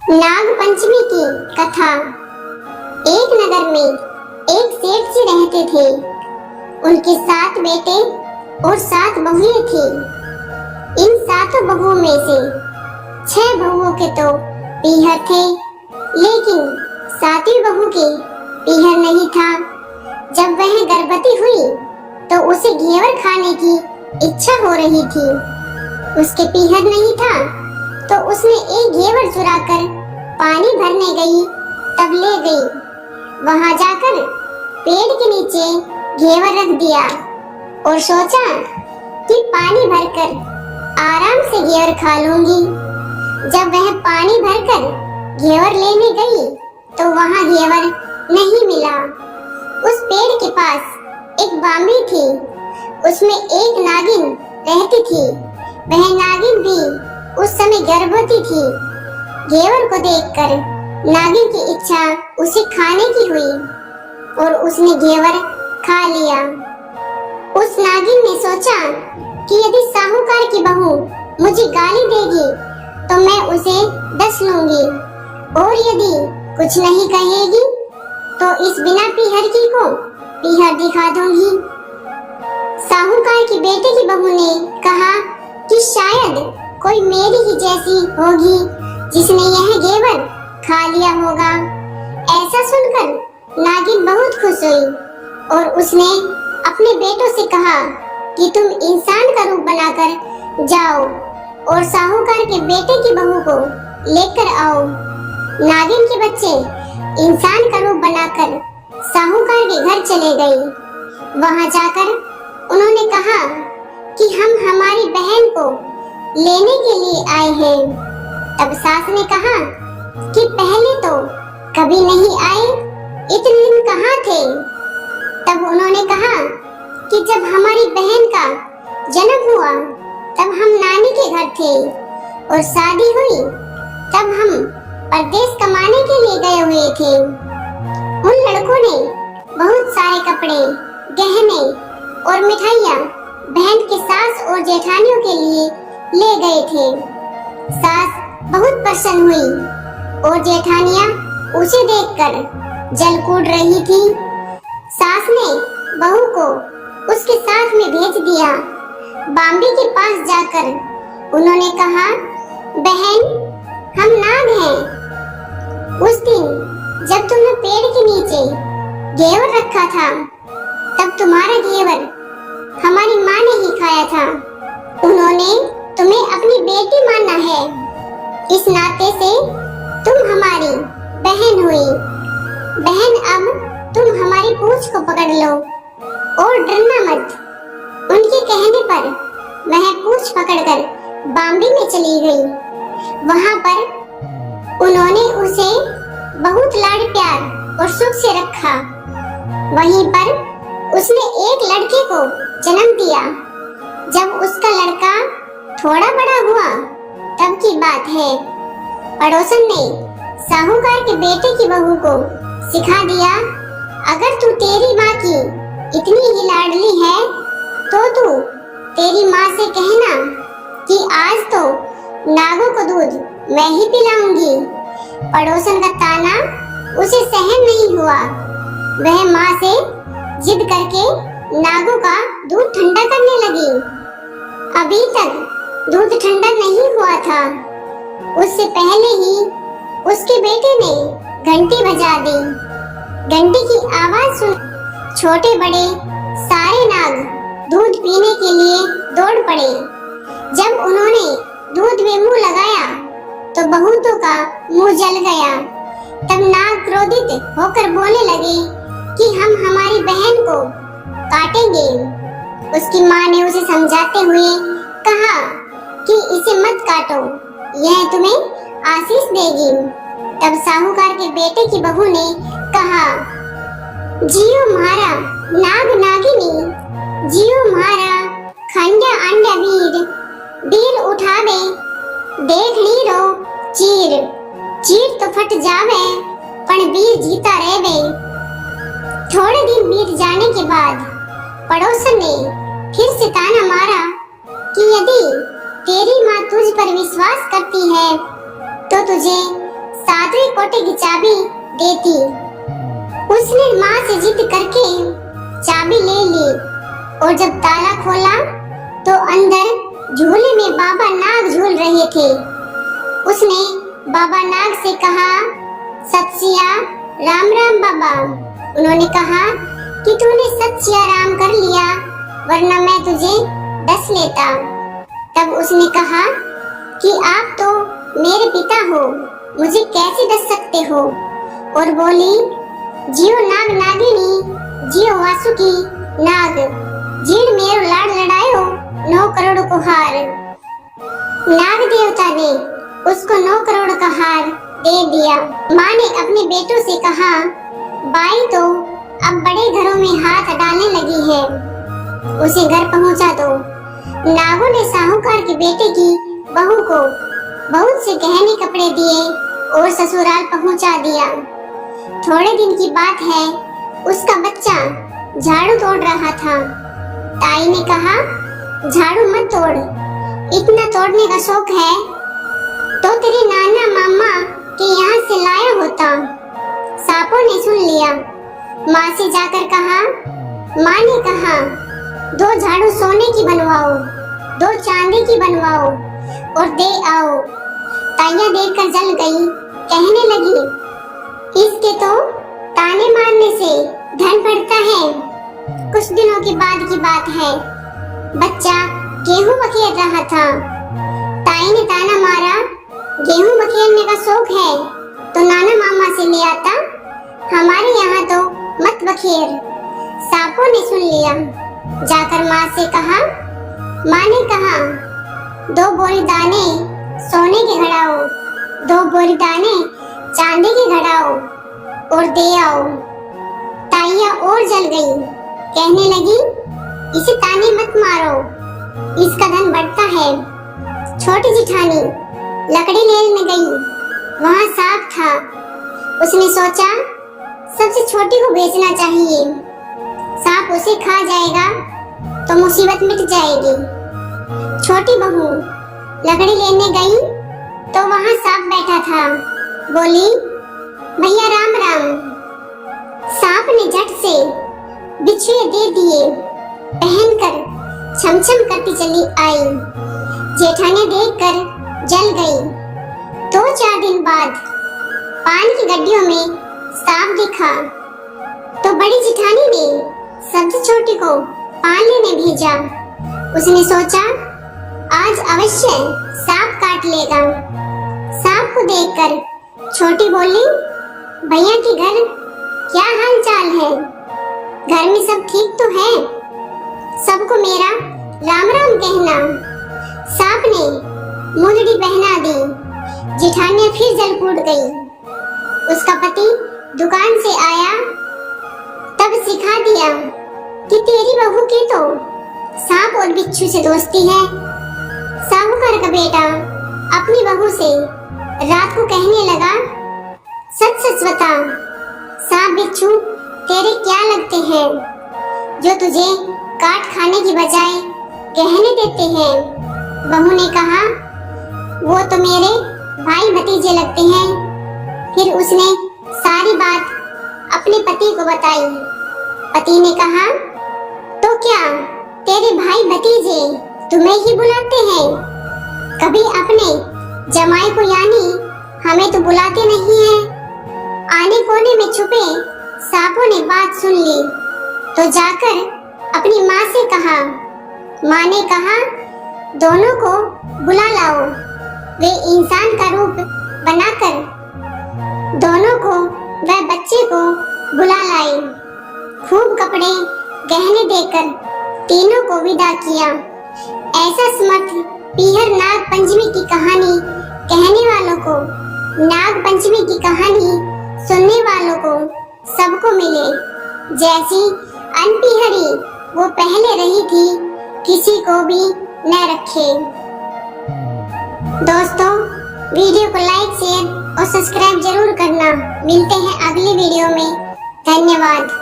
नाग पंचमी की कथा। एक नगर में एक सेठ जी रहते थे। उनके 7 बेटे और 7 बहुएं थी। इन 7 बहुओं में से 6 बहुओं के तो पीहर थे, लेकिन 7वीं बहू के पीहर नहीं था। जब वह गर्भवती हुई तो उसे घेवर खाने की इच्छा हो रही थी। उसके पीहर नहीं था तो उसने एक घेवर चुराकर पानी भरने गई, तब ले गई। वहां जाकर पेड़ के नीचे घेवर रख दिया और सोचा कि पानी भरकर आराम से घेवर खा लूंगी। जब वह पानी भरकर घेवर लेने गई तो वहां घेवर नहीं मिला। उस पेड़ के पास एक बांबी थी, उसमें एक नागिन रहती थी। वह नागिन भी उस समय गर्भवती थी। घेवर को देखकर नागिन की इच्छा उसे खाने की हुई और उसने घेवर खा लिया। उस नागिन ने सोचा कि यदि साहूकार की बहू मुझे गाली देगी तो मैं उसे डस लूंगी, और यदि कुछ नहीं कहेगी तो इस बिना पीहर की को पीहर दिखा दूंगी। साहूकार के बेटे की बहू ने कहा कि शायद कोई मेरी ही जैसी होगी जिसने यह घेवर खा लिया होगा। ऐसा सुनकर नागिन बहुत खुश हुई और उसने अपने बेटों से कहा कि तुम इंसान का रूप बनाकर जाओ और साहूकार के बेटे की बहू को लेकर आओ। नागिन के बच्चे इंसान का रूप बनाकर साहूकार के घर चले गए। वहां जाकर उन्होंने कहा कि हम हमारी बहन को लेने के लिए आए हैं। तब सास ने कहा कि पहले तो कभी नहीं आए, इतने दिन कहाँ थे? तब उन्होंने कहा कि जब हमारी बहन का जन्म हुआ तब हम नानी के घर थे और शादी हुई तब हम परदेश कमाने के लिए गए हुए थे। उन लड़कों ने बहुत सारे कपड़े, गहने और मिठाइयाँ बहन के सास और जेठानियों के लिए ले गए थे। सास बहुत प्रसन्न हुई और जेठानियाँ उसे देखकर जल कूद रही थी। सास ने बहू को उसके साथ में भेज दिया। बांबी के पास जाकर उन्होंने कहा, बहन, हम नाग हैं। उस दिन जब तुमने पेड़ के नीचे घेवर रखा था तब तुम्हारा घेवर हमारी माँ ने ही खाया था। उन्होंने तुम्हें अपनी बेटी माना है, इस नाते से तुम हमारी बहन हुई। बहन, अब तुम हमारी पूंछ को पकड़ लो और डरना मत। उनके कहने पर वह पूंछ पकड़कर बांबी में चली गई। वहां पर उन्होंने उसे बहुत लाड प्यार और सुख से रखा। वहीं पर उसने एक लड़के को जन्म दिया। जब उसका लड़का थोड़ा बड़ा हुआ तब की बात है, पड़ोसन ने साहूकार के बेटे की बहू को सिखा दिया, अगर तू तेरी माँ की इतनी ही लाडली है तो तू तेरी माँ से कहना कि आज तो नागों को दूध मैं ही पिलाऊंगी। पड़ोसन का ताना उसे सहन नहीं हुआ। वह माँ से जिद करके नागों का दूध ठंडा करने लगी। अभी तक दूध ठंडा नहीं हुआ था, उससे पहले ही उसके बेटे ने घंटी बजा दी। घंटी की आवाज सुन छोटे बड़े सारे नाग दूध पीने के लिए दौड़ पड़े। जब उन्होंने दूध में मुंह लगाया तो बहुतों का मुंह जल गया। तब नाग क्रोधित होकर बोलने लगे कि हम हमारी बहन को काटेंगे। उसकी माँ ने उसे समझाते हुए कहा कि इसे मत काटो, यह तुम्हें आशीष देगी। तब साहूकार के बेटे की बहू ने कहा, जियो म्हारा नाग नागिनी, जियो म्हारा खंडा अंडा वीर, वीर उठावे देख लीरो चीर, चीर तो फट जावे पण वीर जीता रहेवे। थोड़े दिन बीत जाने के बाद पड़ोसन ने फिर से ताना मारा कि यदि तेरी माँ तुझ पर विश्वास करती है तो तुझे सातवें कोठे की चाबी देती। उसने माँ से जिद करके चाबी ले ली और जब ताला खोला तो अंदर झूले में बाबा नाग झूल रहे थे। उसने बाबा नाग से कहा, सत्सिया राम राम बाबा। उन्होंने कहा कि तूने सत्सिया राम कर लिया, वरना मैं तुझे डस लेता। तब उसने कहा कि आप तो मेरे पिता हो, मुझे कैसे डस सकते हो। और बोली, जियो नाग नागिनी, जियो वासुकी नाग, जीण मेरो लाड लड़ायो 9 करोड़ को हार। नाग देवता ने उसको 9 करोड़ का हार दे दिया। माँ ने अपने बेटों से कहा, बाई तो अब बड़े घरों में हाथ डालने लगी है, उसे घर पहुंचा दो। नागों ने साहूकार के बेटे की बहू को बहुत से गहने कपड़े दिए और ससुराल पहुंचा दिया। थोड़े दिन की बात है, उसका बच्चा झाड़ू तोड़ रहा था। ताई ने कहा, झाड़ू मत तोड़, इतना तोड़ने का शौक है तो तेरे नाना मामा के यहाँ से लाया होता। सांपों ने सुन लिया। माँ से जाकर कहा, माँ ने कहा 2 झाड़ू सोने की बनवाओ, 2 चांदी की बनवाओ और दे आओ। ताइयां देखकर जल गई, कहने लगी, इसके तो ताने मारने से धन बढ़ता है। कुछ दिनों के बाद की बात है, बच्चा गेहूं बखेर रहा था। ताई ने ताना मारा, गेहूं बखेरने का शौक है तो नाना मामा से ले आता, हमारे यहाँ तो मत बखेर। सांपों ने सुन लिया। जाकर माँ से कहा, माँ ने कहा 2 बोरी दाने सोने के घड़ाओ, 2 बोरी दाने चांदी के घड़ाओ और दे आओ। ताइया और जल गई, कहने लगी, इसे ताने मत मारो, इसका धन बढ़ता है। छोटी जिठानी लकड़ी लेने गई, वहाँ सांप था। उसने सोचा सबसे छोटी को बेचना चाहिए, सांप उसे खा जाएगा तो मुसीबत मिट जाएगी। छोटी बहू लकड़ी लेने गई तो वहाँ सांप बैठा था। बोली, भैया राम राम। सांप ने झट से बिछुए दे दिए, पहनकर छमछम करती चली आई। जेठानी देखकर जल गई। 2-4 दिन बाद पान की गड्डियों में सांप दिखा तो बड़ी जेठानी ने सबसे छोटी को पान लेने भेजा। उसने सोचा आज अवश्य सांप काट लेगा। सांप को देखकर छोटी बोली, भैया के घर क्या हाल चाल है? घर में सब ठीक तो है? सबको मेरा राम राम कहना। सांप ने मुंदड़ी पहना दी। जेठानी फिर जल कूद गई। उसका पति दुकान से आया तब सिखा दिया कि तेरी बहू की तो सांप और बिच्छू से दोस्ती है। साहूकार का बेटा अपनी बहू से रात को कहने लगा, सच सच बता, सांप बिच्छू तेरे क्या लगते हैं जो तुझे काट खाने की बजाय गहने देते हैं? बहू ने कहा, वो तो मेरे भाई भतीजे लगते हैं। फिर उसने सारी बात अपने पति को बताई। पति ने कहा, तो क्या तेरे भाई भतीजे तुम्हें ही बुलाते हैं? कभी अपने जमाई को यानी हमें तो बुलाते नहीं हैं। आने कोने में छुपे सांपों ने बात सुन ली तो जाकर अपनी माँ से कहा। माँ ने कहा, दोनों को बुला लाओ। वे इंसान का रूप बनाकर दोनों को वह बच्चे को बुला लाए। खूब कपड़े गहने देकर तीनों को विदा किया। ऐसा समर्थ पीहर नाग पंचमी की कहानी कहने वालों को, नाग पंचमी की कहानी सुनने वालों को सबको मिले। जैसी अनपीहरी वो पहले रही थी, किसी को भी न रखे। दोस्तों, वीडियो को लाइक, शेयर और सब्सक्राइब जरूर करना। मिलते हैं अगली वीडियो में। धन्यवाद।